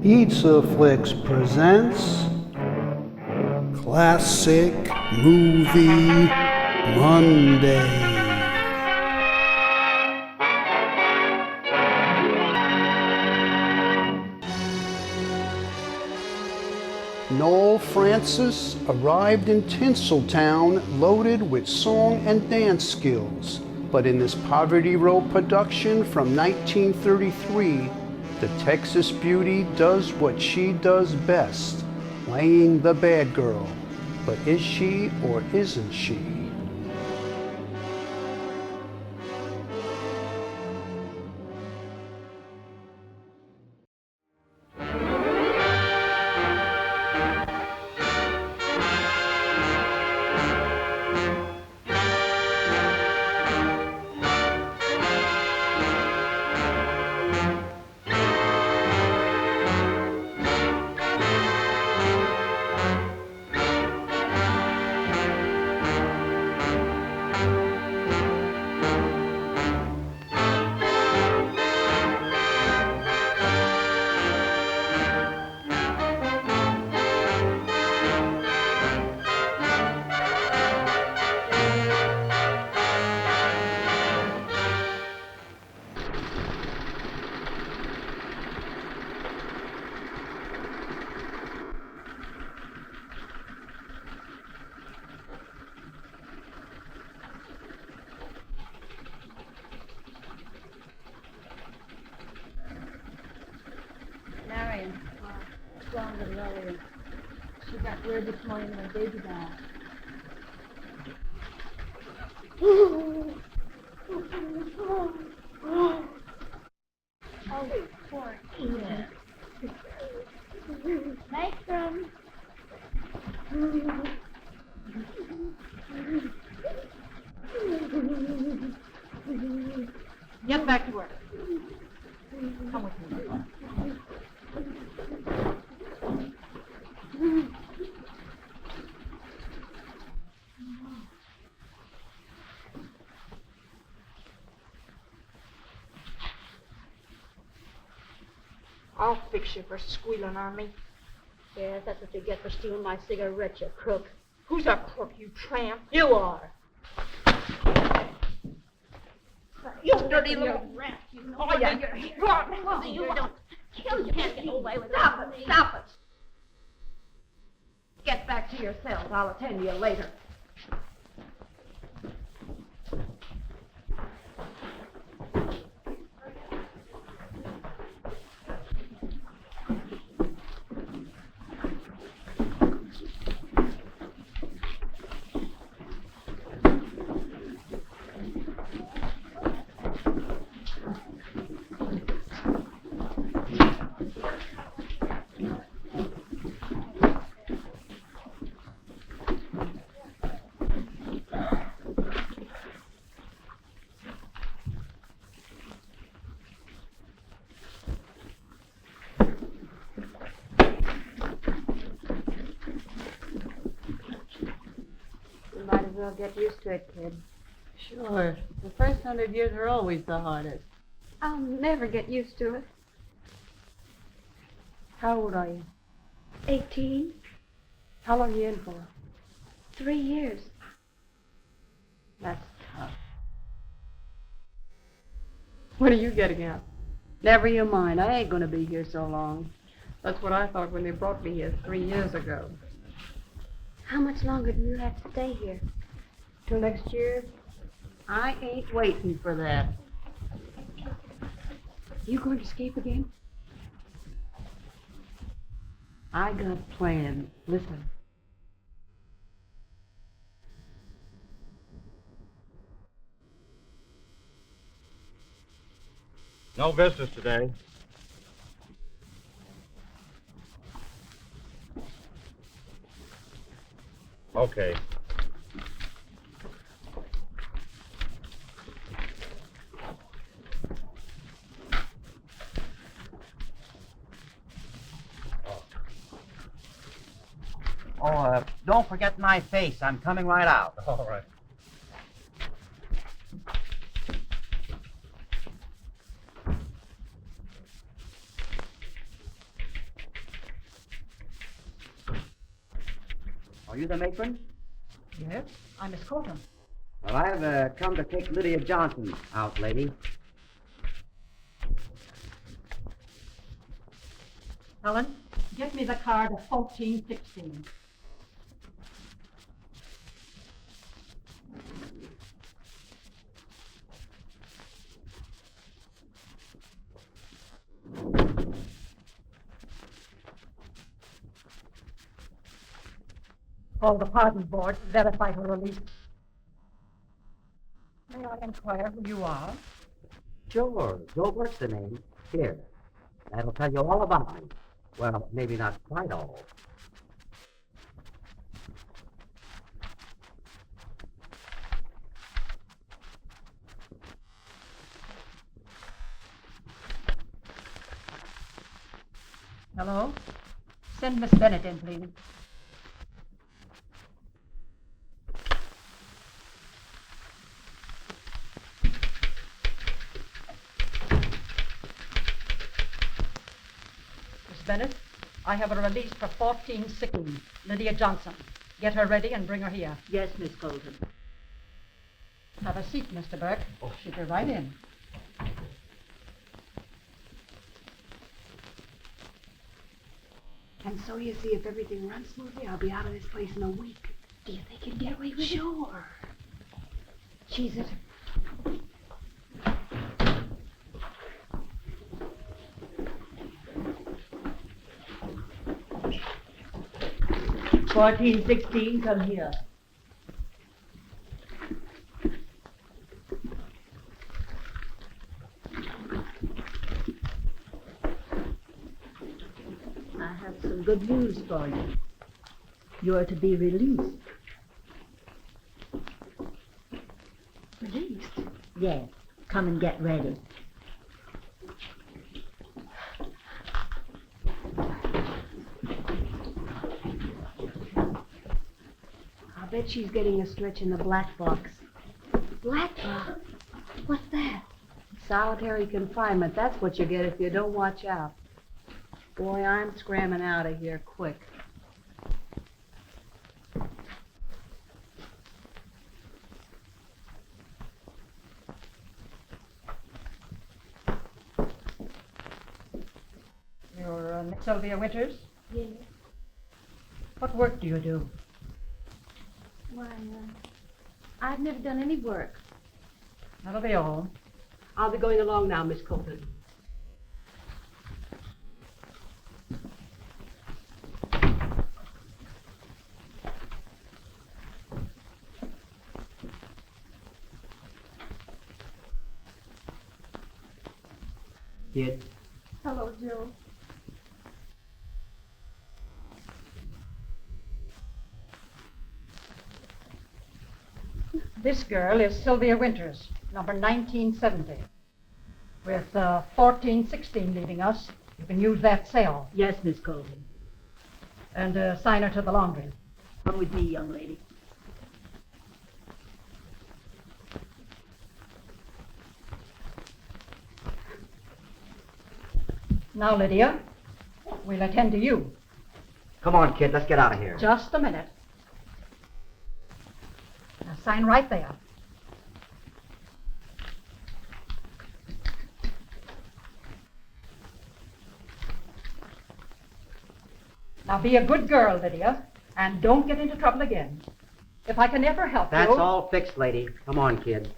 PizzaFLIX presents Classic Movie Monday. Noel Francis arrived in Tinsel Town loaded with song and dance skills. But in this Poverty Row production from 1933, the Texas beauty does what she does best, playing the bad girl. But is she or isn't she? She got word this morning that her baby died. Oh, poor Edith. Nice room. Get back to work. Come with me. I'll fix you for squealing on me. Yes, that's what you get for stealing my cigarette, you crook. Who's a crook, you tramp? You are. You dirty little rat. You know Oh, yeah. you don't kill. You can't get away with Stop it. it. Stop it. Get back to your cells. I'll attend to you later. Might as well get used to it, kid. Sure. The first 100 years are always the hardest. I'll never get used to it. How old are you? 18, How long are you in for? 3 years. That's tough. What are you getting at? Never you mind. I ain't gonna be here so long. That's what I thought when they brought me here 3 years ago. How much longer do you have to stay here? Till next year? I ain't waiting for that. You going to escape again? I got a plan. Listen. No business today. Okay. Don't forget my face. I'm coming right out. All right. Are you the matron? Yes, I'm Miss Colton. Well, I've come to take Lydia Johnson out, lady. Helen, get me the card of 1416. Call the pardon board to verify her release. May I inquire who you are? Sure. Gilbert's the name. Here. That'll tell you all about me. Well, maybe not quite all. Hello? Send Miss Bennett in, please. Miss Bennett, I have a release for 1416, Lydia Johnson. Get her ready and bring her here. Yes, Miss Colton. Have a seat, Mr. Burke. She'll be right in. And so you see, if everything runs smoothly, I'll be out of this place in a week. Do you think you'd get away with it? Sure. She's it. Fourteen 16, come here. I have some good news for you. You're to be released. Released? Yes. Come and get ready. I'll bet she's getting a stretch in the black box. Black box? What's that? Solitary confinement. That's what you get if you don't watch out. Boy, I'm scramming out of here quick. You're Sylvia Winters? Yes. What work do you do? Why, I've never done any work. That'll be all. I'll be going along now, Miss Colton. Kid. Hello, Joe. This girl is Sylvia Winters, number 1970. With 1416 leaving us, you can use that cell Yes, Miss Colton. and sign her to the laundry. Come with me, young lady. Now, Lydia, we'll attend to you. Come on, kid. Let's get out of here. Just a minute. Now, sign right there. Now, be a good girl, Lydia, and don't get into trouble again. If I can ever help That's you... all fixed, lady. Come on, kid.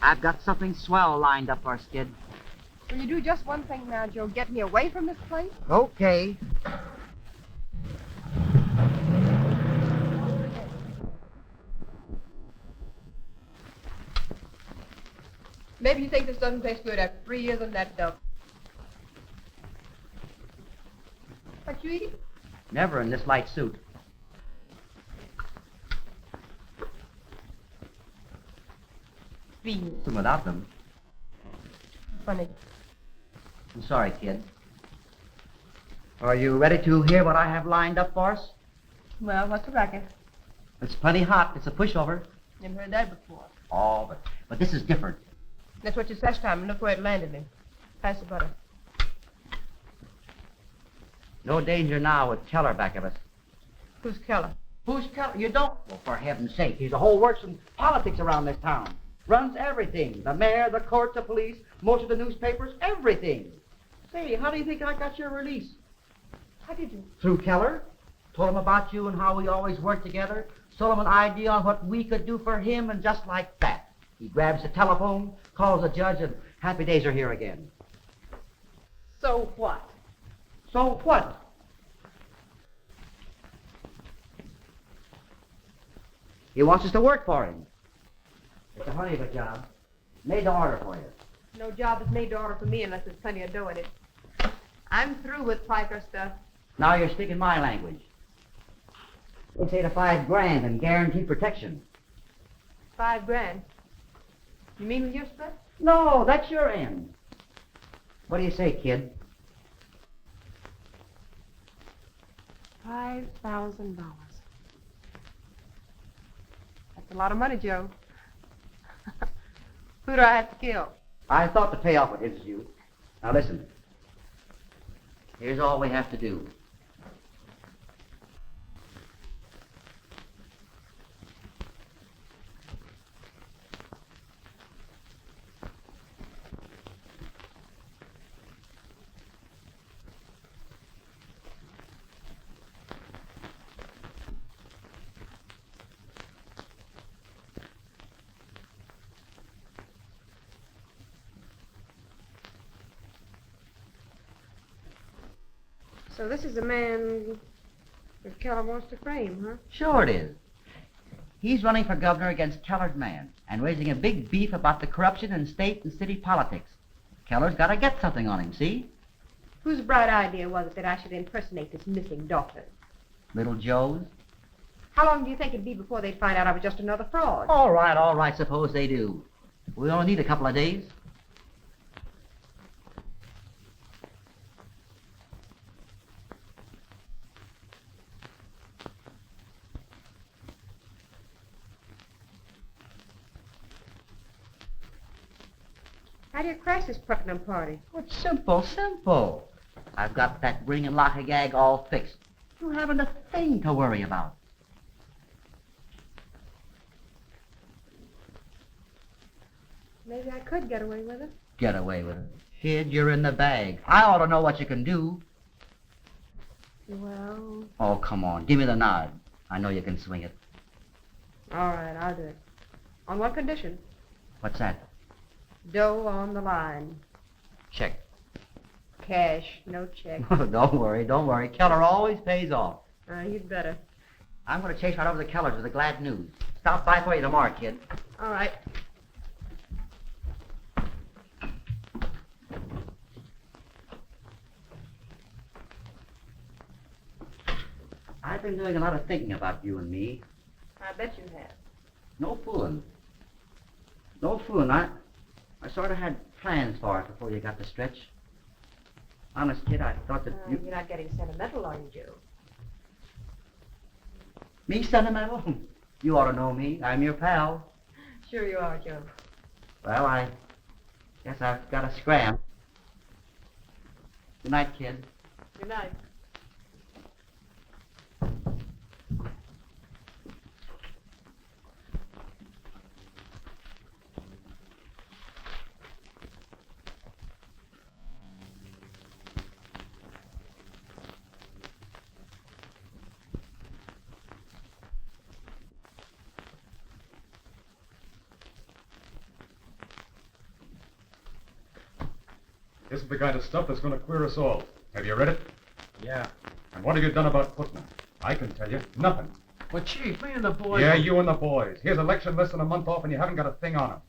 I've got something swell lined up for us, kid. Will you do just one thing now, Joe? Get me away from this place? Okay. Maybe you think this doesn't taste good after 3 years on that dump. What you eating? Never in this light suit. Fiends. Without them. Funny. I'm sorry, kid. Are you ready to hear what I have lined up for us? Well, what's the racket? It's plenty hot. It's a pushover. Never heard that before. Oh, but this is different. That's what you said last time, and look where it landed me. Pass the butter. No danger now with Keller back of us. Who's Keller? Who's Keller? You don't? Well, for heaven's sake, he's the whole works in politics around this town. Runs everything. The mayor, the court, the police, most of the newspapers, everything. Say, how do you think I got your release? How did you? Through Keller. Told him about you and how we always worked together. Sold him an idea on what we could do for him, and just like that, he grabs the telephone, calls the judge, and happy days are here again. So what? So what? He wants us to work for him. It's a honey of a job. Made to order for you. No job is made to order for me unless there's plenty of dough in it. I'm through with piker stuff. Now you're speaking my language. They say to $5,000 and guaranteed protection. $5,000. You mean with your split? No, that's your end. What do you say, kid? $5,000. That's a lot of money, Joe. Who do I have to kill? I thought the payoff would interest you. Now listen. Here's all we have to do. So this is the man that Keller wants to frame, huh? Sure it is. He's running for governor against Keller's man and raising a big beef about the corruption in state and city politics. Keller's got to get something on him, see? Whose bright idea was it that I should impersonate this missing daughter? Little Joe's. How long do you think it'd be before they'd find out I was just another fraud? All right, suppose they do. We only need a couple of days. How do you crash this Putnam party? Oh, it's simple. I've got that ring and lock and gag all fixed. You haven't a thing to worry about. Maybe I could get away with it. Get away with it. Kid, you're in the bag. I ought to know what you can do. Well, Oh, come on. Give me the nod. I know you can swing it. all right, I'll do it. On one condition. What's that? Dough on the line. Check. Cash, no check. Don't worry. Keller always pays off. You'd better. I'm going to chase right over to Keller's with the glad news. Stop by for you tomorrow, kid. All right. I've been doing a lot of thinking about you and me. I bet you have. No fooling. I sort of had plans for it before you got the stretch. Honest, kid, I thought that you... You're not getting sentimental, are you, Joe? Me sentimental? You ought to know me. I'm your pal. Sure you are, Joe. Well, I guess I've got to scram. Good night, kid. Good night. This is the kind of stuff that's going to queer us all. Have you read it? Yeah. And what have you done about Putnam? I can tell you, nothing. Well, Chief, me and the boys... Yeah, you and the boys. Here's election less than a month off and you haven't got a thing on them.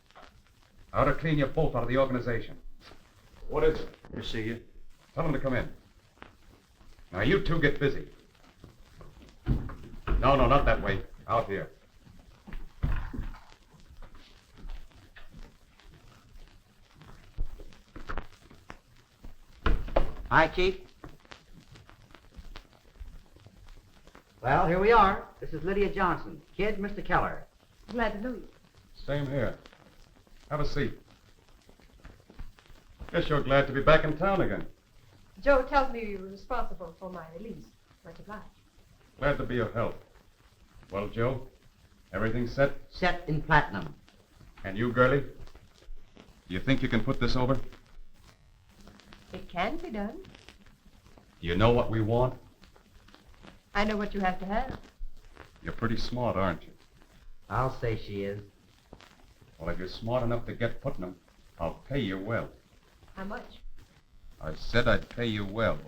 I ought to clean you both out of the organization. What is it? You see you. Tell them to come in. Now, you two get busy. No, not that way. Out here. Hi, Chief. Well, here we are. This is Lydia Johnson. Kid, Mr. Keller. Glad to know you. Same here. Have a seat. Guess you're glad to be back in town again. Joe tells me you were responsible for my release. Much obliged. Glad to be of help. Well, Joe, everything set? Set in platinum. And you, girlie? Do you think you can put this over? It can be done. Do you know what we want? I know what you have to have. You're pretty smart, aren't you? I'll say she is. Well, if you're smart enough to get Putnam, I'll pay you well. How much? I said I'd pay you well.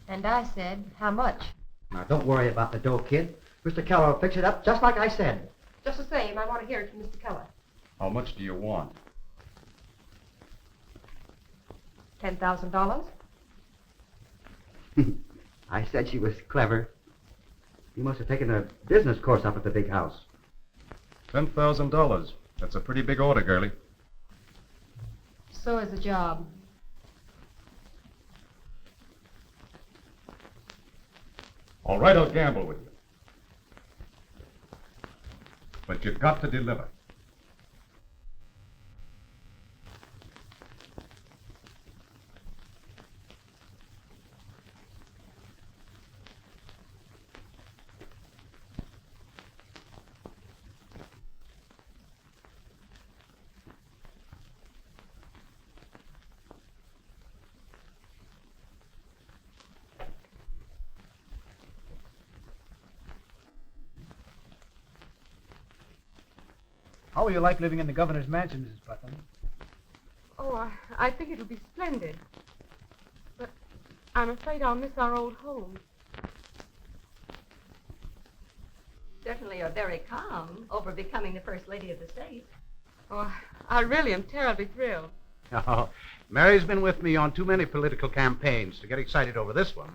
And I said, how much? Now, don't worry about the dough, kid. Mr. Keller will fix it up just like I said. Just the same, I want to hear it from Mr. Keller. How much do you want? $10,000? I said she was clever. You must have taken a business course up at the big house. $10,000. That's a pretty big order, girlie. So is the job. All right, I'll gamble with you. But you've got to deliver. How will you like living in the governor's mansion, Mrs. Putnam? Oh, I think it'll be splendid. But I'm afraid I'll miss our old home. Certainly you're very calm over becoming the First Lady of the state. Oh, I really am terribly thrilled. Oh, Mary's been with me on too many political campaigns to get excited over this one.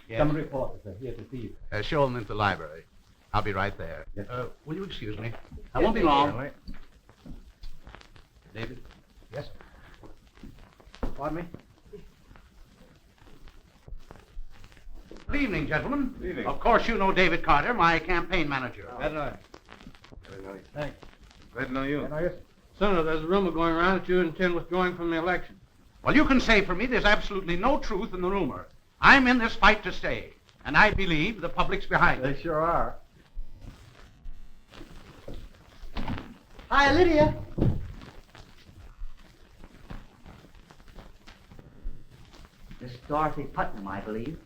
Yes. Some reporters are here to see you. Show them into the library. I'll be right there. Yes. Will you excuse me? I won't be long. Right. David? Yes. Pardon me? Good evening, gentlemen. Good evening. Of course, you know David Carter, my campaign manager. Glad to know you. Thanks. Glad to know you. Glad to know you. Senator, there's a rumor going around that you intend withdrawing from the election. Well, you can say for me there's absolutely no truth in the rumor. I'm in this fight to stay, and I believe the public's behind me. They sure are. Hi, Lydia. Miss Dorothy Putnam, I believe.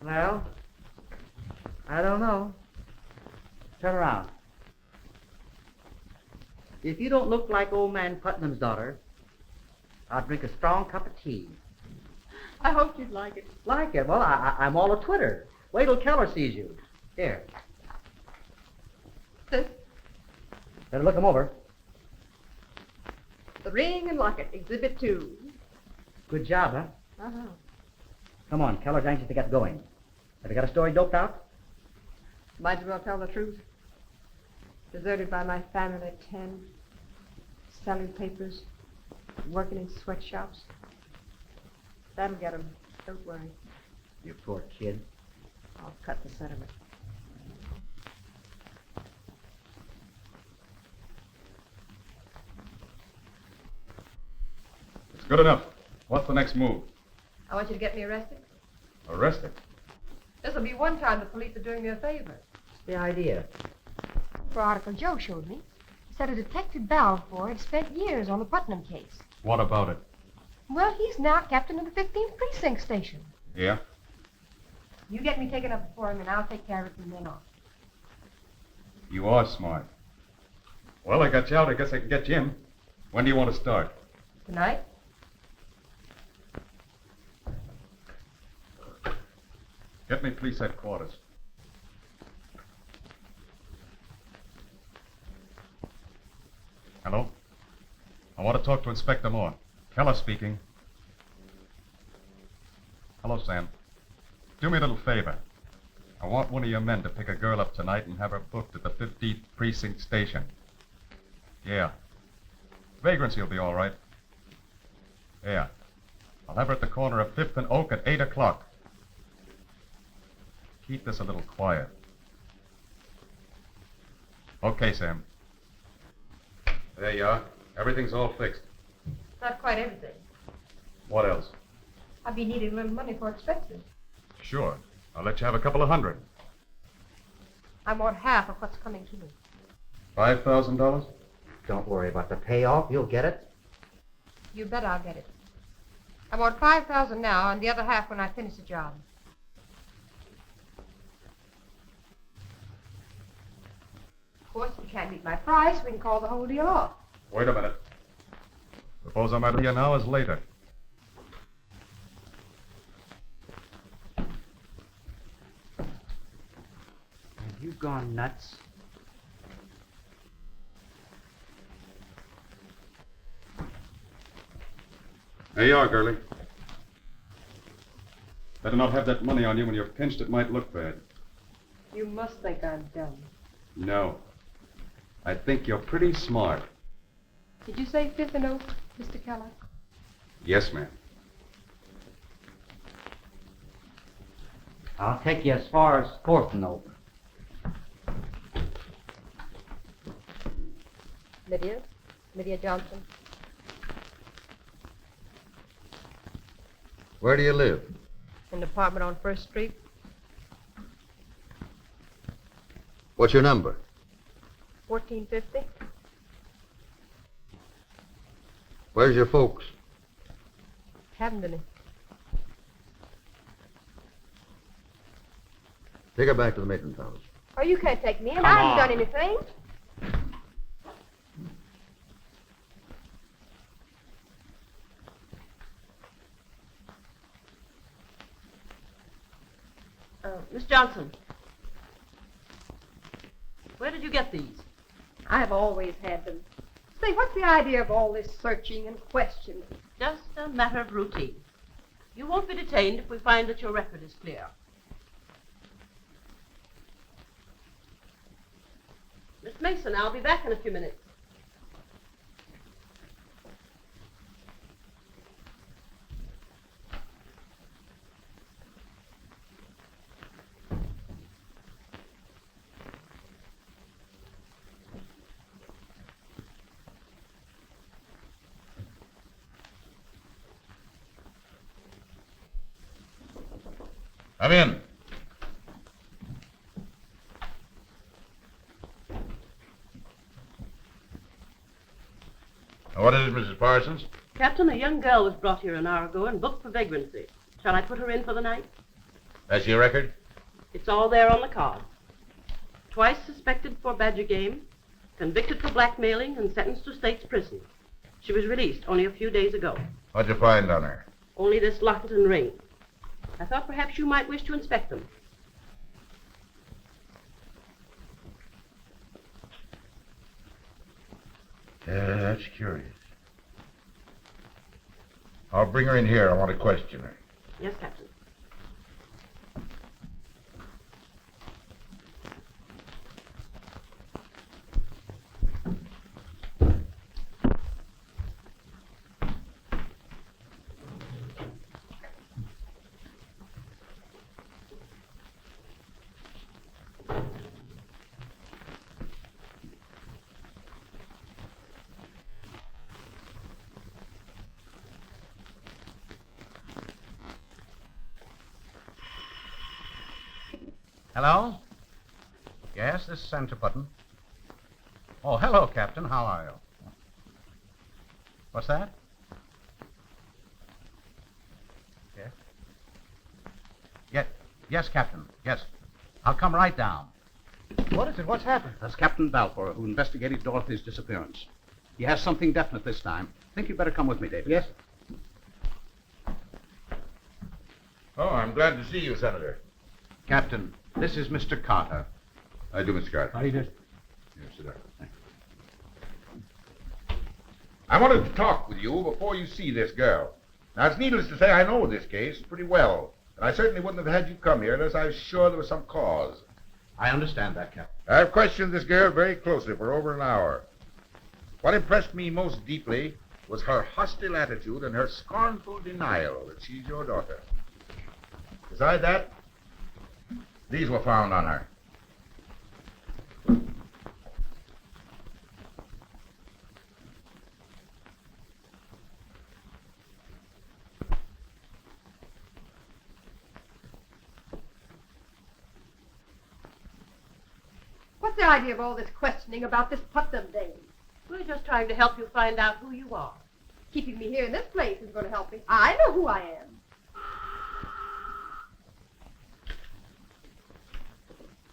Well, I don't know. Turn around. If you don't look like old man Putnam's daughter, I'll drink a strong cup of tea. I hope you'd like it. Like it? Well, I'm all a Twitter. Wait till Keller sees you. Here. This, Better look him over. the ring and locket, Exhibit 2. Good job, huh? Uh-huh. Come on, Keller's anxious to get going. Have you got a story doped out? Might as well tell the truth. Deserted by my family at 10. Selling papers. Working in sweatshops. That'll get 'em. Don't worry. You poor kid. I'll cut the sentiment. It's good enough. What's the next move? I want you to get me arrested. Arrested. This'll be one time the police are doing me a favor. The idea. For article Joe showed me, said a detective Balfour had spent years on the Putnam case. What about it? Well, he's now captain of the 15th Precinct Station. Yeah? You get me taken up before him, and I'll take care of it from then on. You are smart. Well, I got you out. I guess I can get you in. When do you want to start? Tonight? Get me police headquarters. Hello? I want to talk to Inspector Moore. Keller speaking. Hello, Sam. Do me a little favor. I want one of your men to pick a girl up tonight and have her booked at the 15th Precinct Station. Yeah. Vagrancy will be all right. Yeah. I'll have her at the corner of 5th and Oak at 8 o'clock. Keep this a little quiet. Okay, Sam. There you are. Everything's all fixed. Not quite everything. What else? I'll be needing a little money for expenses. Sure. I'll let you have a couple of hundred. I want half of what's coming to me. $5,000? Don't worry about the payoff. You'll get it. You bet I'll get it. I want $5,000 now and the other half when I finish the job. Of course, if you can't meet my price, we can call the whole deal off. Wait a minute. Suppose I'm out of here now as later. Have you gone nuts? There you are, girlie. Better not have that money on you when you're pinched. It might look bad. You must think I'm dumb. No. I think you're pretty smart. Did you say 5th and Oak, Mr. Keller? Yes, ma'am. I'll take you as far as 4th and Oak. Lydia Johnson. Where do you live? An apartment on 1st Street. What's your number? 1450. Where's your folks? Haven't any. Take her back to the matron's house. Oh, you can't take me in. Come I haven't on. done anything. Miss Johnson, where did you get these? I've always had them. Say, what's the idea of all this searching and questioning? Just a matter of routine. You won't be detained if we find that your record is clear. Miss Mason, I'll be back in a few minutes. Come in. What is it, Mrs. Parsons? Captain, a young girl was brought here an hour ago and booked for vagrancy. Shall I put her in for the night? That's your record? It's all there on the card. Twice suspected for badger game, convicted for blackmailing, and sentenced to state's prison. She was released only a few days ago. What'd you find on her? Only this locket and ring. I thought perhaps you might wish to inspect them. That's curious. I'll bring her in here. I want to question her. Yes, Captain. Hello? Yes, this is Senator Button. Oh, hello, Captain. How are you? What's that? Yes? Yes, Captain. Yes. I'll come right down. What is it? What's happened? That's Captain Balfour, who investigated Dorothy's disappearance. He has something definite this time. Think you'd better come with me, David. Yes. Oh, I'm glad to see you, Senator. Captain, this is Mr. Carter. How do you do, Mr. Carter? How do you do? Here, sit down. I wanted to talk with you before you see this girl. Now, it's needless to say I know this case pretty well. And I certainly wouldn't have had you come here unless I was sure there was some cause. I understand that, Captain. I've questioned this girl very closely for over an hour. What impressed me most deeply was her hostile attitude and her scornful denial that she's your daughter. Besides that, these were found on her. What's the idea of all this questioning about this Putnam dame? We're just trying to help you find out who you are. Keeping me here in this place is going to help me. I know who I am.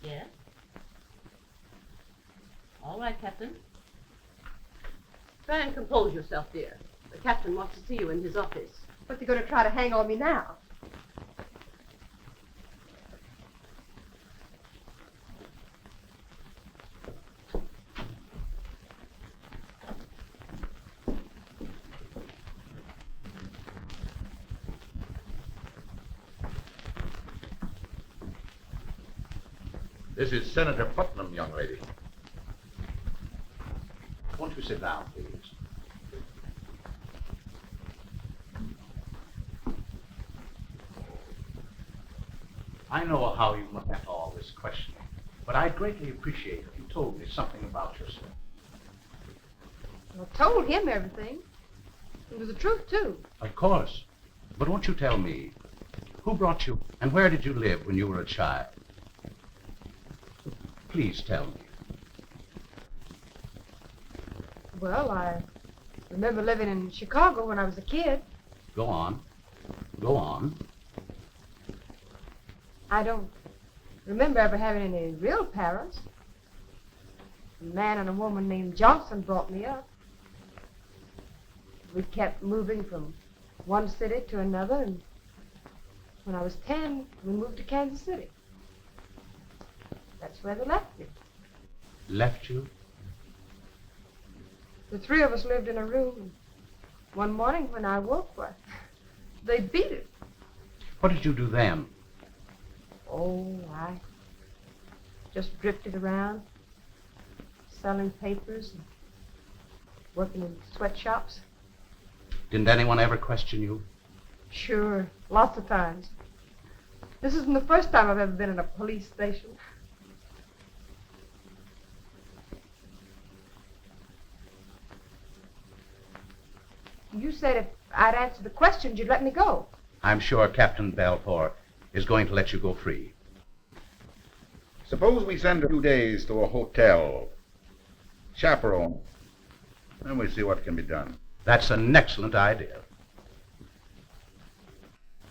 Yes? All right, Captain. Try and compose yourself, dear. The captain wants to see you in his office. What's he going to try to hang on me now? This is Senator Putnam, young lady. Won't you sit down, please? I know how you look at all this questioning, but I'd greatly appreciate if you told me something about yourself. I told him everything. It was the truth, too. Of course. But won't you tell me, who brought you, and where did you live when you were a child? Please tell me. Well, I remember living in Chicago when I was a kid. Go on. Go on. I don't remember ever having any real parents. A man and a woman named Johnson brought me up. We kept moving from one city to another, and when I was 10, we moved to Kansas City. That's where they left me. Left you? The three of us lived in a room, and one morning when I woke, they beat it. What did you do then? Oh, I just drifted around, selling papers and working in sweatshops. Didn't anyone ever question you? Sure, lots of times. This isn't the first time I've ever been in a police station. You said if I'd answer the questions, you'd let me go. I'm sure Captain Balfour is going to let you go free. Suppose we send her 2 days to a hotel. Chaperone. Then we see what can be done. That's an excellent idea.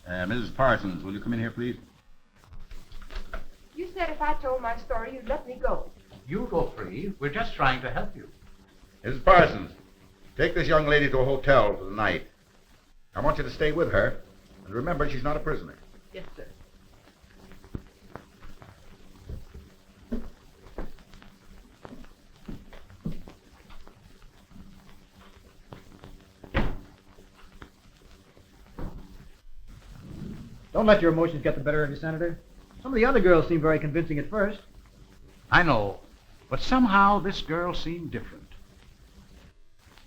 Mrs. Parsons, will you come in here, please? You said if I told my story, you'd let me go. You go free. We're just trying to help you. Mrs. Parsons, take this young lady to a hotel for the night. I want you to stay with her. And remember, she's not a prisoner. Yes, sir. Don't let your emotions get the better of you, Senator. Some of the other girls seem very convincing at first. I know, but somehow this girl seemed different.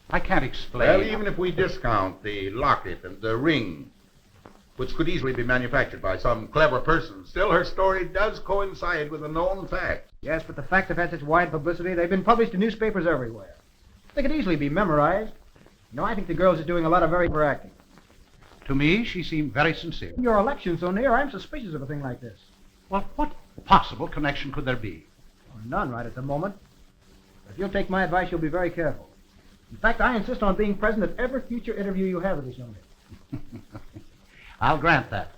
I can't explain. Well, even if we discount the locket and the ring, which could easily be manufactured by some clever person, still her story does coincide with a known fact. Yes, but the facts have had such wide publicity, they've been published in newspapers everywhere. They could easily be memorized. No, I think the girl is doing a lot of very overacting. To me, she seemed very sincere. Your election's so near, I'm suspicious of a thing like this. Well, what possible connection could there be? Well, none right at the moment. If you'll take my advice, you'll be very careful. In fact, I insist on being present at every future interview you have with this young lady. I'll grant that.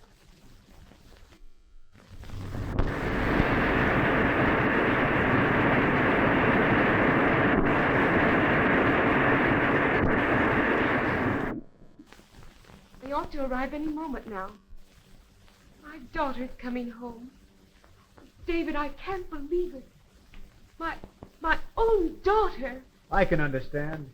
They ought to arrive any moment now. My daughter's coming home. David, I can't believe it. My own daughter. I can understand.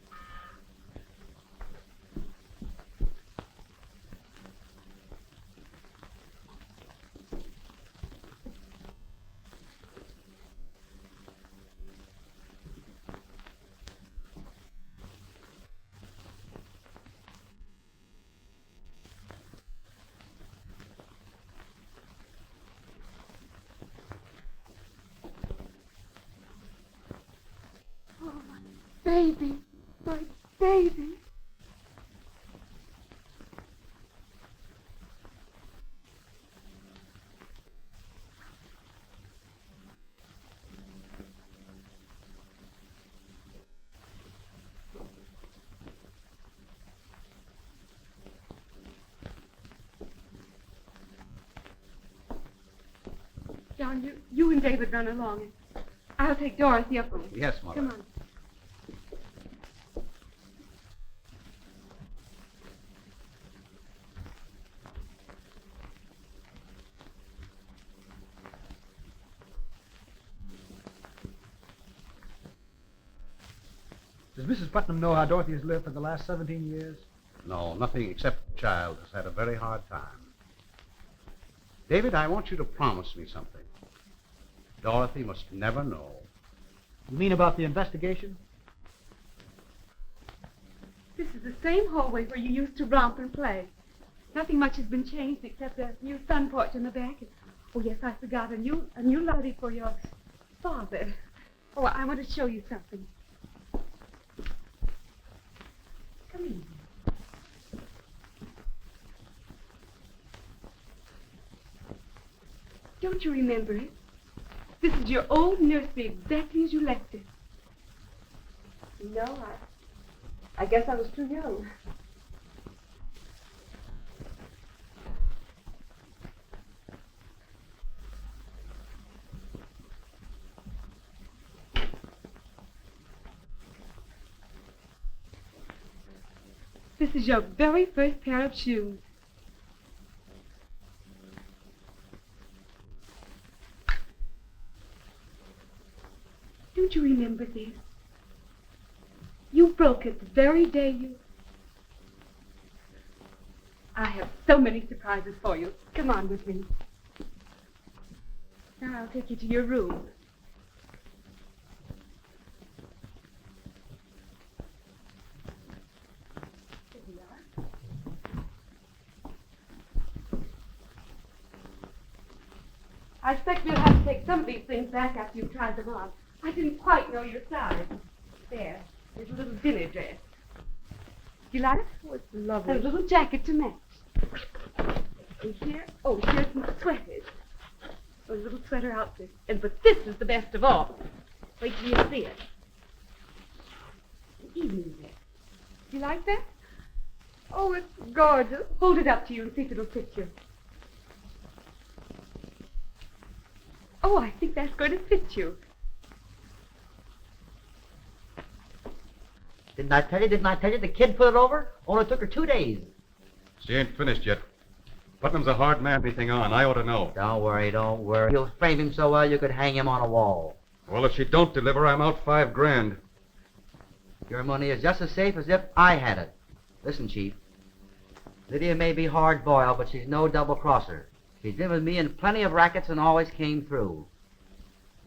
baby, my baby. John, you and David run along. I'll take Dorothy up. Yes, Mother. Come on. Does Mrs. Putnam know how Dorothy has lived for the last 17 years? No, nothing except the child has had a very hard time. David, I want you to promise me something. Dorothy must never know. You mean about the investigation? This is the same hallway where you used to romp and play. Nothing much has been changed except a new sun porch in the back. Oh, yes, I forgot. A new lobby for your father. Oh, I want to show you something. Come in. Don't you remember it? This is your old nursery exactly as you left it. No, I guess I was too young. This is your very first pair of shoes. Don't you remember this? You broke it the very day you... I have so many surprises for you. Come on with me. Now I'll take you to your room. Here we are. I expect you'll have to take some of these things back after you've tried them on. I didn't quite know your size. There, there's a little dinner dress. You like it? Oh, it's lovely. And a little jacket to match. And here, here's some sweaters. A little sweater outfit. But this is the best of all. Wait till you see it. An evening dress. You like that? Oh, it's gorgeous. Hold it up to you and see if it'll fit you. Oh, I think that's going to fit you. Didn't I tell you? The kid put it over? Only took her 2 days. She ain't finished yet. Putnam's a hard man to be thing on. I ought to know. Don't worry. You'll frame him so well you could hang him on a wall. Well, if she don't deliver, I'm out $5 grand. Your money is just as safe as if I had it. Listen, Chief. Lydia may be hard-boiled, but she's no double-crosser. She's been with me in plenty of rackets and always came through.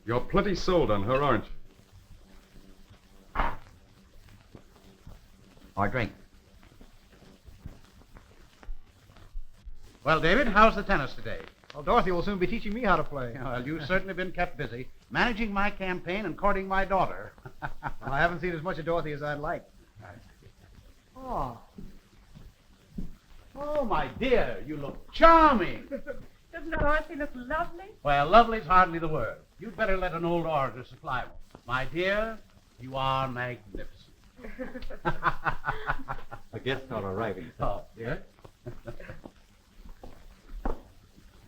You're plenty sold on her, aren't you? Or drink. Well, David, how's the tennis today? Well, Dorothy will soon be teaching me how to play. Well, you've certainly been kept busy managing my campaign and courting my daughter. Well, I haven't seen as much of Dorothy as I'd like. Oh. Oh, my dear, you look charming. Doesn't Dorothy look lovely? Well, lovely's hardly the word. You'd better let an old orator supply one. My dear, you are magnificent. The guests are arriving. Oh, yeah?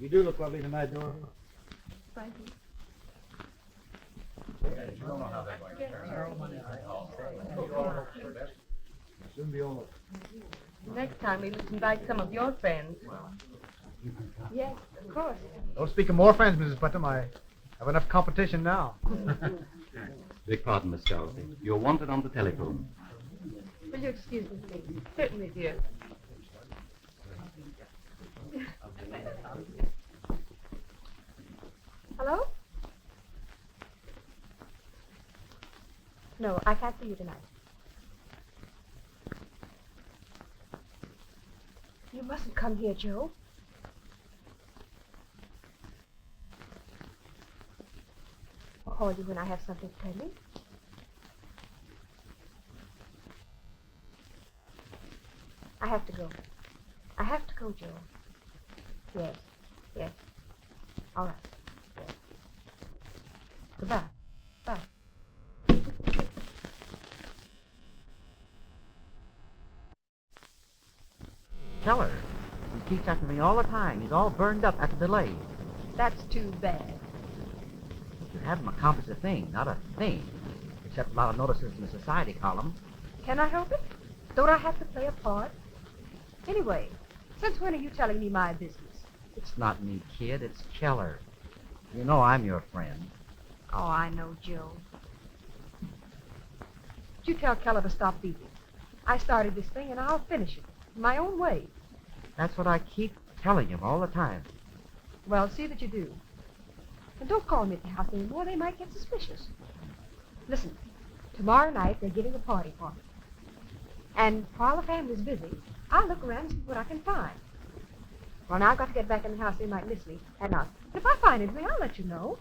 You do look lovely tonight, Dorothy. Thank you. Soon be over. Next time we must invite some of your friends. Yes, of course. Don't speak of more friends, Mrs. Putnam. I have enough competition now. Beg pardon, Miss Dorothy. You're wanted on the telephone. Will you excuse me, please? Certainly, dear. Hello? No, I can't see you tonight. You mustn't come here, Joe. I'll call you when I have something to tell you. have to go. I have to go, Joe. Yes. Yes. All right. Yes. Goodbye. Bye. Tell her. He keeps after me all the time. He's all burned up at the delay. That's too bad. You haven't accomplished a thing, not a thing, except a lot of notices in the society column. Can I help it? Don't I have to play a part? Anyway, since when are you telling me my business? It's not me, kid. It's Keller. You know I'm your friend. Oh, I know, Joe. You tell Keller to stop beating. I started this thing, and I'll finish it my own way. That's what I keep telling him all the time. Well, see that you do. And don't call me at the house anymore. They might get suspicious. Listen, tomorrow night they're giving a party for me. And while the family's busy, I'll look around and see what I can find. Well, now I've got to get back in the house. They might miss me. And if I find anything, I'll let you know.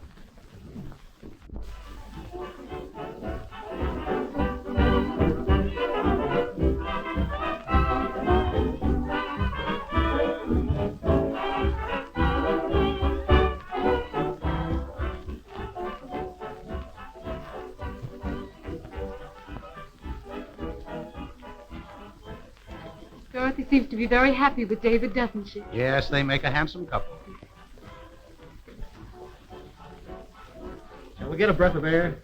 Dorothy seems to be very happy with David, doesn't she? Yes, they make a handsome couple. Shall we get a breath of air?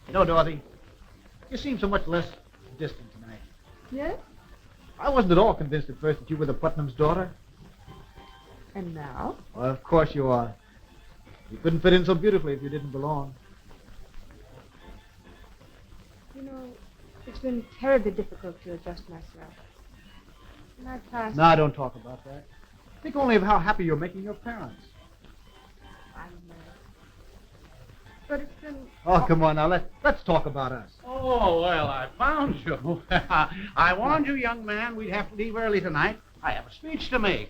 You know, Dorothy, you seem so much less distant tonight. Yes? I wasn't at all convinced at first that you were the Putnam's daughter. And now? Well, of course you are. You couldn't fit in so beautifully if you didn't belong. You know, it's been terribly difficult to adjust myself. And I passed... No, don't talk about that. Think only of how happy you're making your parents. I know. But it's been... Oh, come on now. Let's talk about us. Oh, well, I found you. I warned you, young man, we'd have to leave early tonight. I have a speech to make.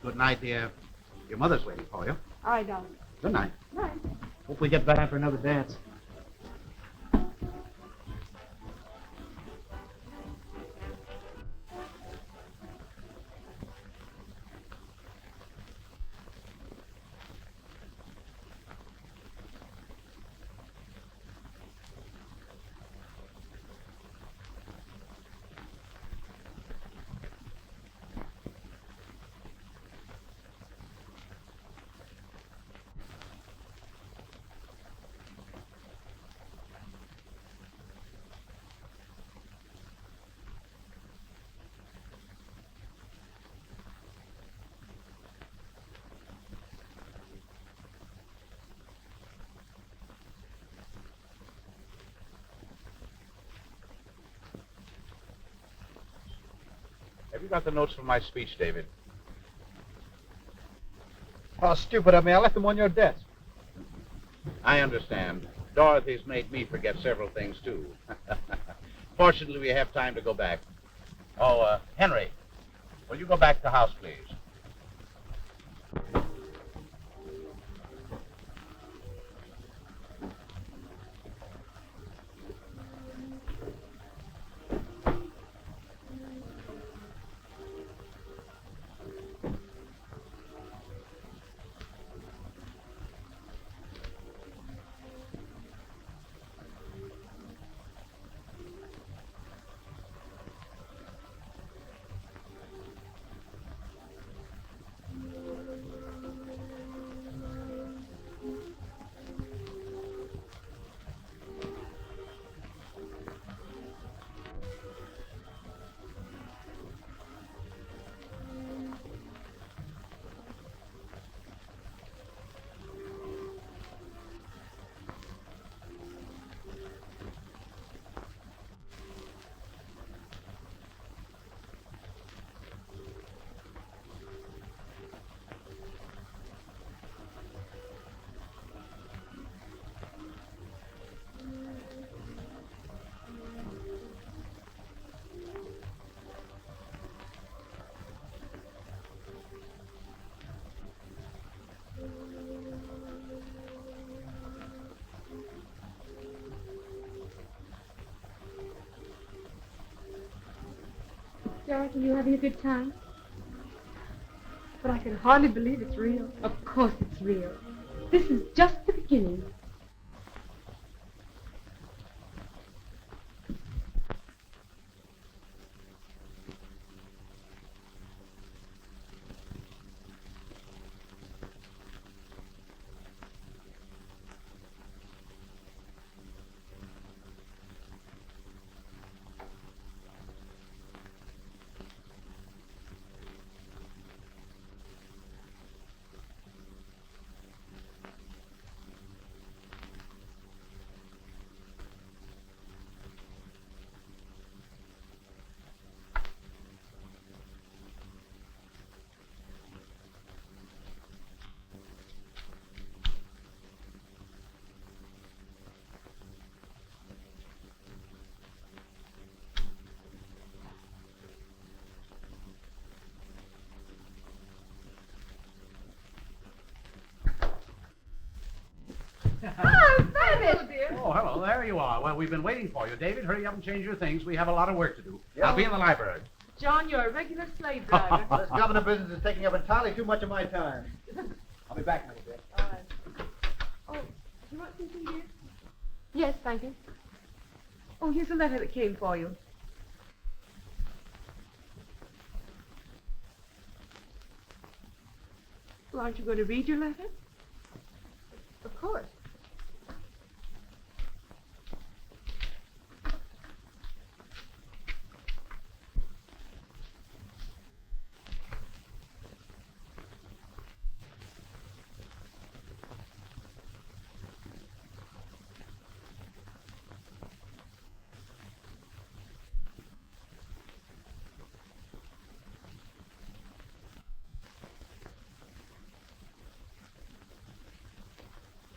Good night, dear. Your mother's waiting for you. All right, darling. Good night. Right. Hope we get back for another dance. Have you got the notes for my speech, David? How stupid of me. I left them on your desk. I understand. Dorothy's made me forget several things, too. Fortunately, we have time to go back. Oh, Henry, will you go back to the house, please? Dorothy, you having a good time? But I can hardly believe it's real. Of course it's real. This is just the beginning. Oh, hello, there you are. Well, we've been waiting for you. David, hurry up and change your things. We have a lot of work to do. I'll be in the library. John, you're a regular slave driver. This governor business is taking up entirely too much of my time. I'll be back in a little bit. All right. Oh, do you want something, dear? Yes, thank you. Oh, here's a letter that came for you. Well, aren't you going to read your letter? Of course.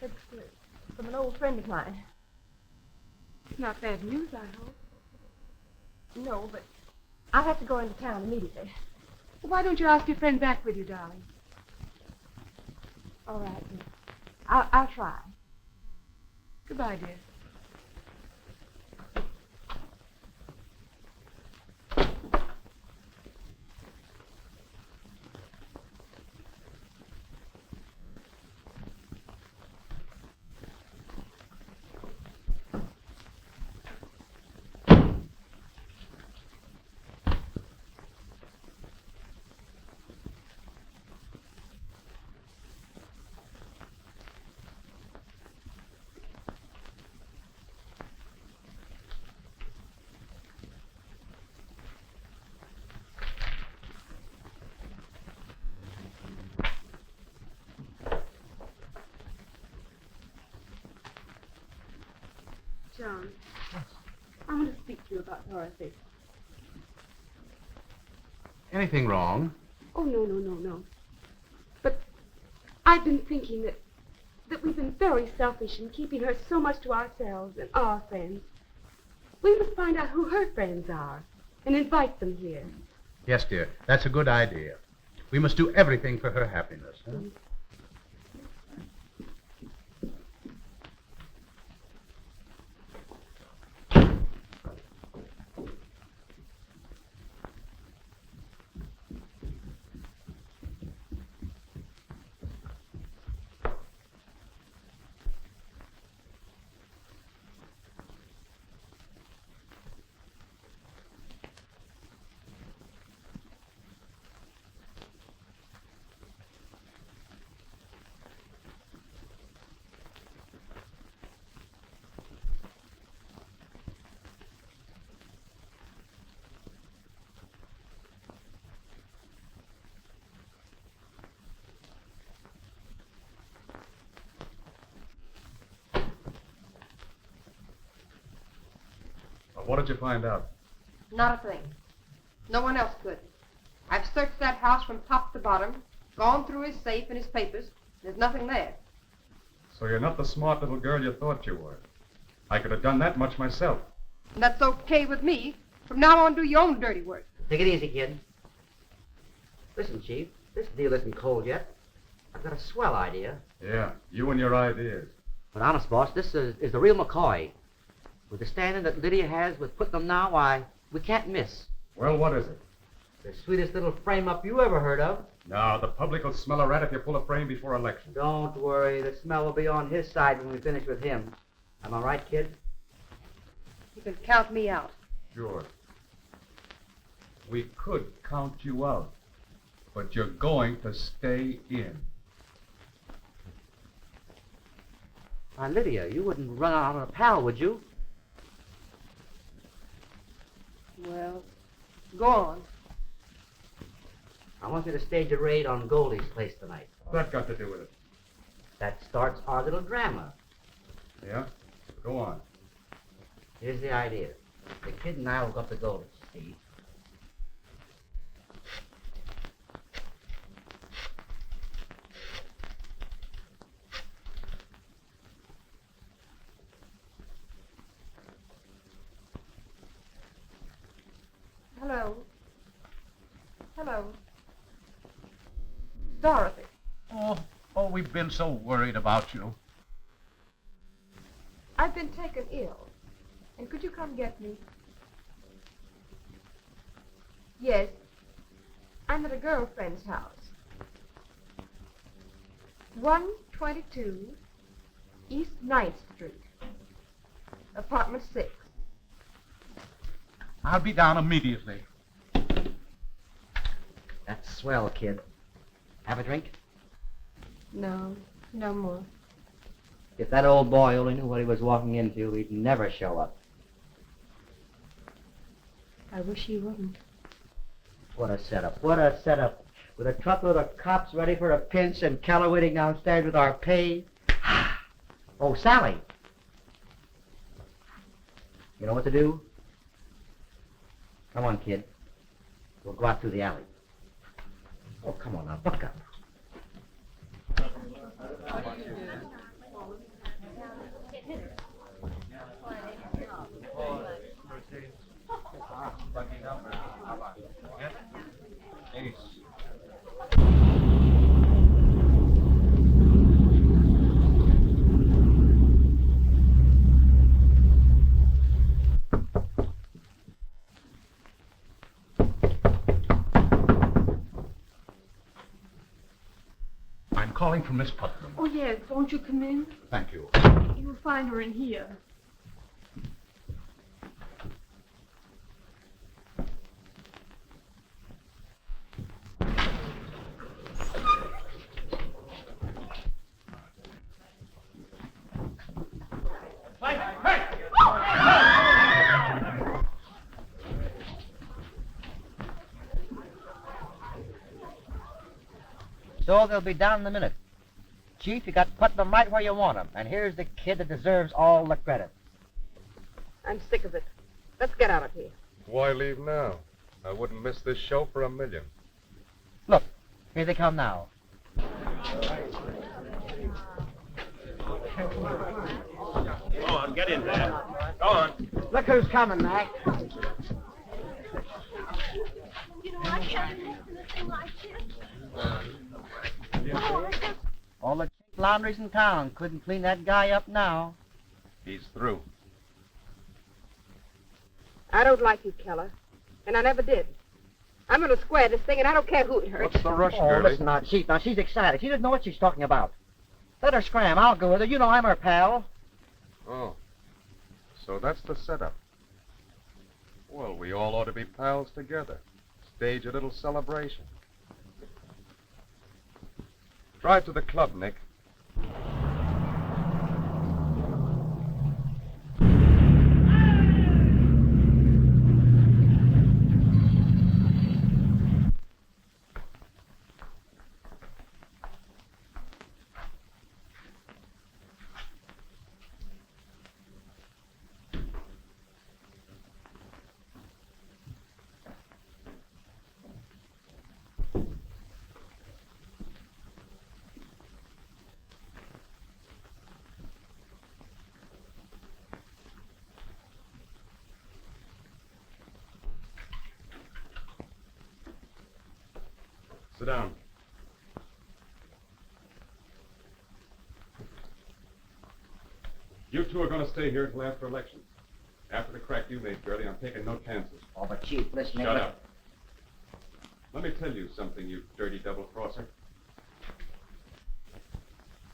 It's from an old friend of mine. It's not bad news, I hope. No, but I have to go into town immediately. Well, why don't you ask your friend back with you, darling? All right. I'll try. Goodbye, dear. John, I want to speak to you about Dorothy. Anything wrong? Oh, no. But I've been thinking that we've been very selfish in keeping her so much to ourselves and our friends. We must find out who her friends are and invite them here. Yes, dear. That's a good idea. We must do everything for her happiness. Huh? What did you find out? Not a thing. No one else could. I've searched that house from top to bottom, gone through his safe and his papers. There's nothing there. So you're not the smart little girl you thought you were. I could have done that much myself. And that's okay with me. From now on, do your own dirty work. Take it easy, kid. Listen, Chief, this deal isn't cold yet. I've got a swell idea. Yeah, you and your ideas. But honest, boss, this is the real McCoy. With the standing that Lydia has with Putnam now, why, we can't miss. Well, what is it? The sweetest little frame-up you ever heard of. Now, the public will smell a rat if you pull a frame before election. Don't worry, the smell will be on his side when we finish with him. Am I right, kid? You can count me out. Sure. We could count you out, but you're going to stay in. Now, Lydia, you wouldn't run out on a pal, would you? Well, go on. I want you to stage a raid on Goldie's place tonight. What's that got to do with it? That starts our little drama. Yeah? Go on. Here's the idea. The kid and I will go up to Goldie's, see? Hello. Hello. Dorothy. Oh, we've been so worried about you. I've been taken ill. And could you come get me? Yes. I'm at a girlfriend's house. 122 East 9th Street. Apartment 6. I'll be down immediately. That's swell, kid. Have a drink? No, no more. If that old boy only knew what he was walking into, he'd never show up. I wish he wouldn't. What a setup. What a setup. With a truckload of cops ready for a pinch and Keller waiting downstairs with our pay. Oh, Sally. You know what to do? Come on, kid. We'll go out through the alley. Oh, come on now. Buck up. I'm calling for Miss Putnam. Oh, yes. Won't you come in? Thank you. You'll find her in here. So they'll be down in a minute. Chief, you got Putnam right where you want him. And here's the kid that deserves all the credit. I'm sick of it. Let's get out of here. Why leave now? I wouldn't miss this show for a million. Look, here they come now. Go on, get in there. Go on. Look who's coming, Mac. You know, I can't imagine a thing like this. All the cheap laundries in town couldn't clean that guy up now. He's through. I don't like you, Keller. And I never did. I'm going to square this thing, and I don't care who it hurts. What's the rush, Oh, girlie? listen now, Chief. Now, she's excited. She doesn't know what she's talking about. Let her scram. I'll go with her. You know I'm her pal. Oh. So that's the setup. Well, we all ought to be pals together. Stage a little celebration. Drive to the club, Nick. Sit down. You two are going to stay here until after elections. After the crack you made, girlie, I'm taking no chances. Oh, but Chief, listen. Shut up. Let me tell you something, you dirty double-crosser.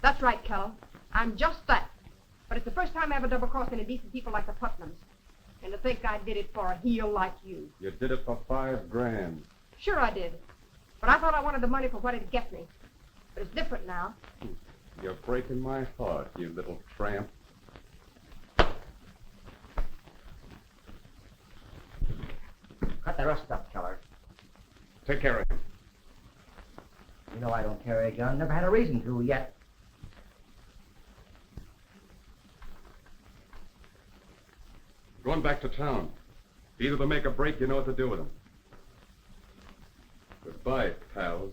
That's right, Keller. I'm just that. But it's the first time I ever double-crossed any decent people like the Putnams. And to think I did it for a heel like you. You did it for $5,000. Sure I did. But I thought I wanted the money for what it'd get me. But it's different now. You're breaking my heart, you little tramp. Cut the rust up, Keller. Take care of him. You know I don't carry a gun. Never had a reason to yet. Going back to town. Either to make a break, you know what to do with them. Goodbye, pals.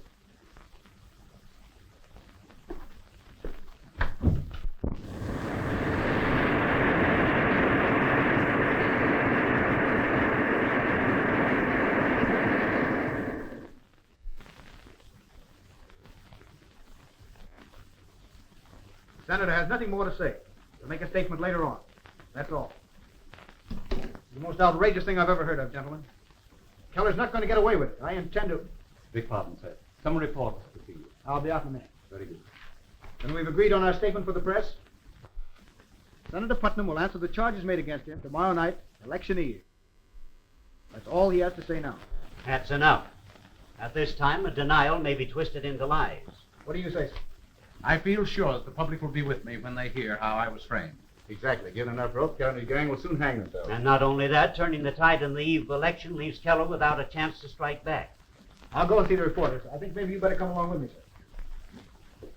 Senator has nothing more to say. He'll make a statement later on. That's all. The most outrageous thing I've ever heard of, gentlemen. Keller's not going to get away with it. I intend to... Beg pardon, sir. Some reporters to see you. I'll be out in a minute. Very good. Then we've agreed on our statement for the press. Senator Putnam will answer the charges made against him tomorrow night, election eve. That's all he has to say now. That's enough. At this time, a denial may be twisted into lies. What do you say, sir? I feel sure that the public will be with me when they hear how I was framed. Exactly. Given enough rope, County gang will soon hang themselves. And not only that, turning the tide on the eve of election leaves Keller without a chance to strike back. I'll go and see the reporters. I think maybe you better come along with me, sir.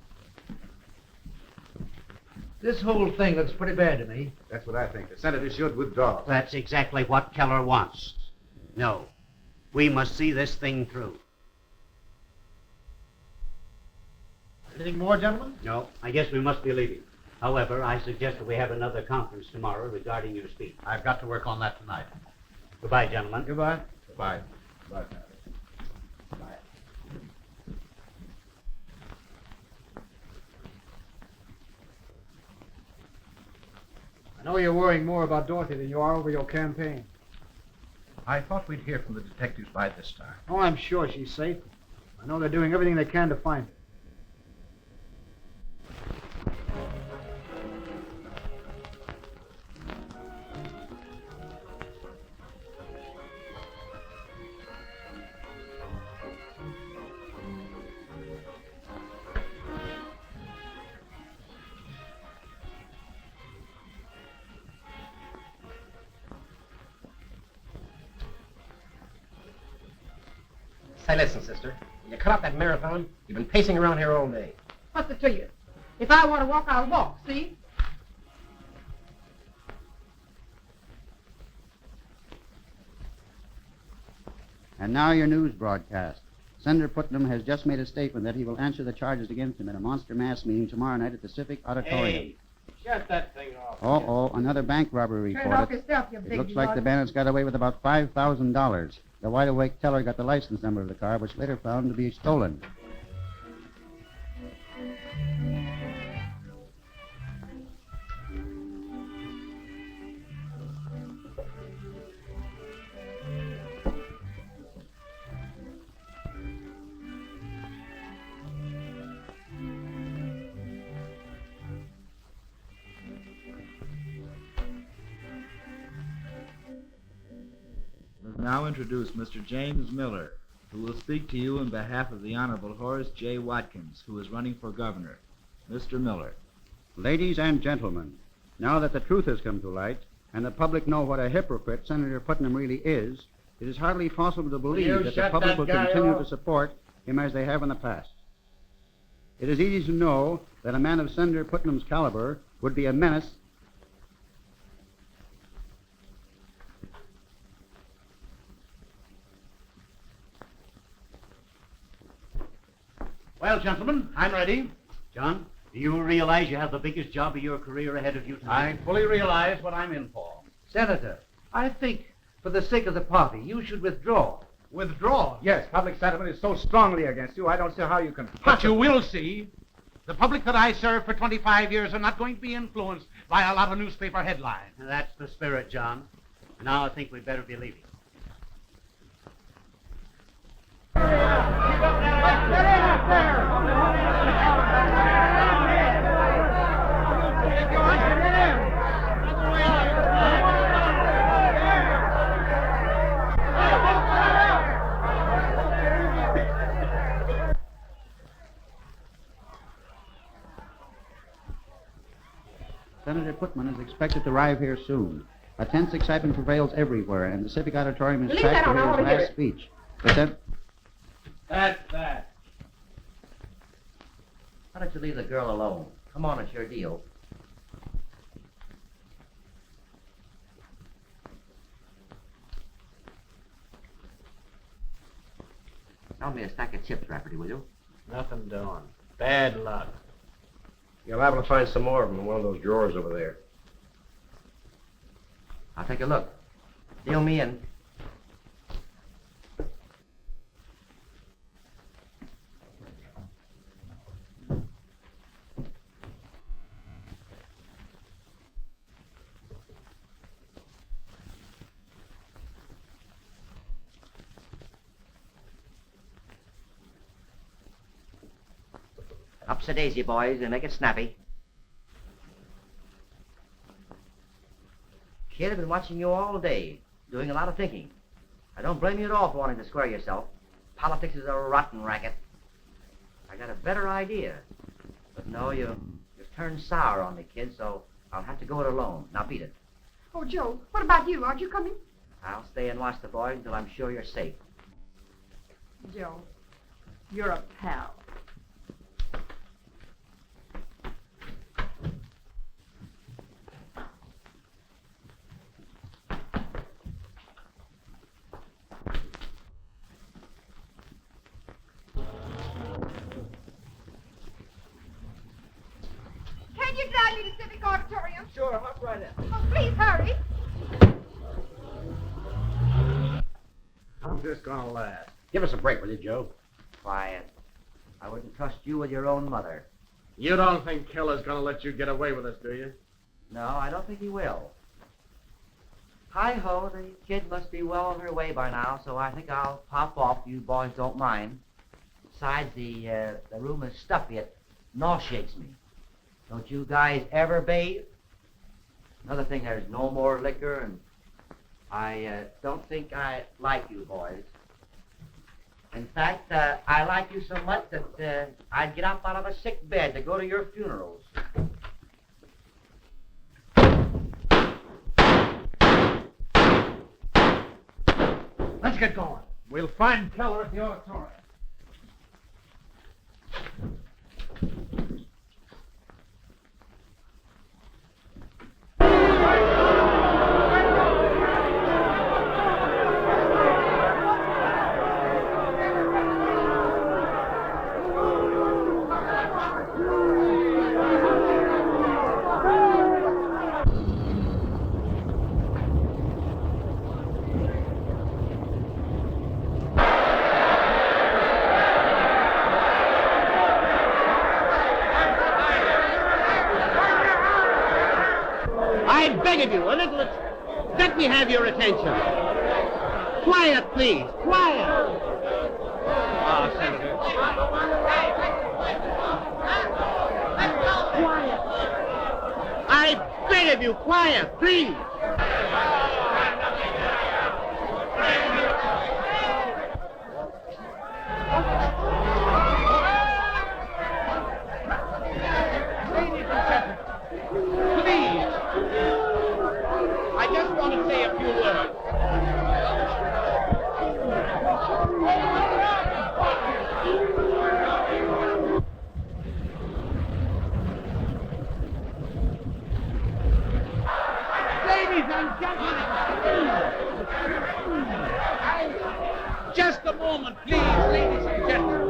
This whole thing looks pretty bad to me. That's what I think. The senator should withdraw. That's exactly what Keller wants. No. We must see this thing through. Anything more, gentlemen? No, I guess we must be leaving. However, I suggest that we have another conference tomorrow regarding your speech. I've got to work on that tonight. Goodbye, gentlemen. Goodbye. Goodbye. Bye. I know you're worrying more about Dorothy than you are over your campaign. I thought we'd hear from the detectives by this time. Oh, I'm sure she's safe. I know they're doing everything they can to find her. Say, listen, sister. When you cut out that marathon, you've been pacing around here all day. What's it to you? If I want to walk, I'll walk, see? And now your news broadcast. Senator Putnam has just made a statement that he will answer the charges against him at a monster mass meeting tomorrow night at the Civic Auditorium. Hey, shut that thing off. Uh-oh, another bank robbery Turn it off reported. yourself, you It big looks like the lug. bandits got away with about $5,000. The wide-awake teller got the license number of the car, which later found to be stolen. Now introduce Mr. James Miller, who will speak to you on behalf of the Honorable Horace J. Watkins, who is running for governor. Mr. Miller. Ladies and gentlemen, now that the truth has come to light, and the public know what a hypocrite Senator Putnam really is, it is hardly possible to believe you that the shut public that will guy continue off? to support him as they have in the past. It is easy to know that a man of Senator Putnam's caliber would be a menace. Well, gentlemen, I'm ready. John, do you realize you have the biggest job of your career ahead of you tonight? I fully realize what I'm in for. Senator, I think for the sake of the party, you should withdraw. Withdraw? Yes, public sentiment is so strongly against you, I don't see how you can... But you will see. The public that I served for 25 years are not going to be influenced by a lot of newspaper headlines. That's the spirit, John. Now I think we'd better be leaving. Senator Putman is expected to arrive here soon. A tense excitement prevails everywhere, and the Civic Auditorium is Leave packed that to on, I hear his wanna hear last it. speech. But then, That's that. Why don't you leave the girl alone? Come on, it's your deal. Tell me a stack of chips, Rafferty, will you? Nothing doing. Bad luck. You're liable to find some more of them in one of those drawers over there. I'll take a look. Deal me in. Ups a daisy, boys, and make it snappy. Kid, I've been watching you all day, doing a lot of thinking. I don't blame you at all for wanting to square yourself. Politics is a rotten racket. I got a better idea. But no, you've turned sour on me, kid, so I'll have to go it alone. Now beat it. Oh, Joe, what about you? Aren't you coming? I'll stay and watch the boys until I'm sure you're safe. Joe, you're a pal. Can you drive me to Civic Auditorium? Sure, hop right in. Oh, please hurry. How's this gonna last? Give us a break, will you, Joe? Quiet. I wouldn't trust you with your own mother. You don't think Keller's gonna let you get away with us, do you? No, I don't think he will. Hi-ho, the kid must be well on her way by now, so I think I'll pop off if you boys don't mind. Besides, the room is stuffy. It nauseates me. Don't you guys ever bathe? Another thing, there's no more liquor, and I don't think I like you boys. In fact, I like you so much that I'd get up out of a sick bed to go to your funerals. Let's get going. We'll find Keller at the auditorium. I beg of you, a little... Let me have your attention. Quiet, please. Quiet. Ah, Senator. Quiet. I beg of you, quiet, please. I just want to say a few words. Ladies and gentlemen, just a moment, please, ladies and gentlemen.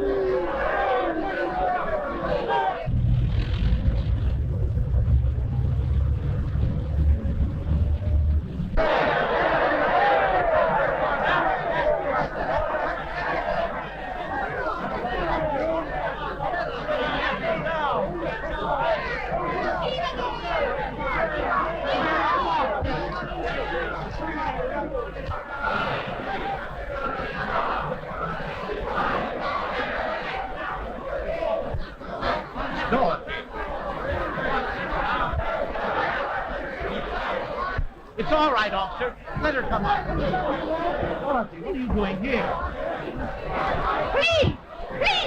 It's all right, officer. Let her come up. Dorothy, what are you doing here? Please! Please!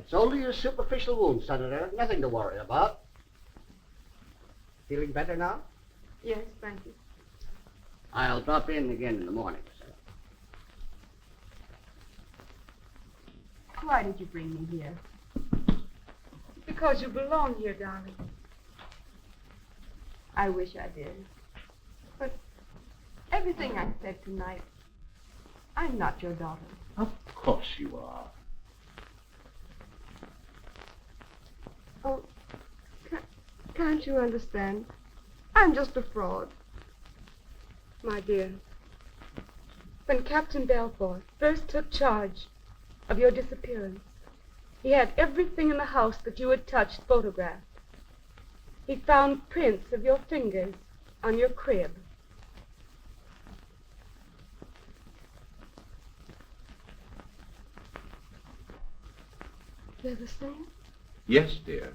It's only a superficial wound, Senator. Nothing to worry about. Feeling better now? Yes, thank you. I'll drop in again in the morning, sir. Why did you bring me here? Because you belong here, darling. I wish I did. But everything I said tonight, I'm not your daughter. Of course you are. Oh, can't you understand? I'm just a fraud. My dear, when Captain Belfort first took charge of your disappearance, he had everything in the house that you had touched photographed. He found prints of your fingers on your crib. They're the same? Yes, dear.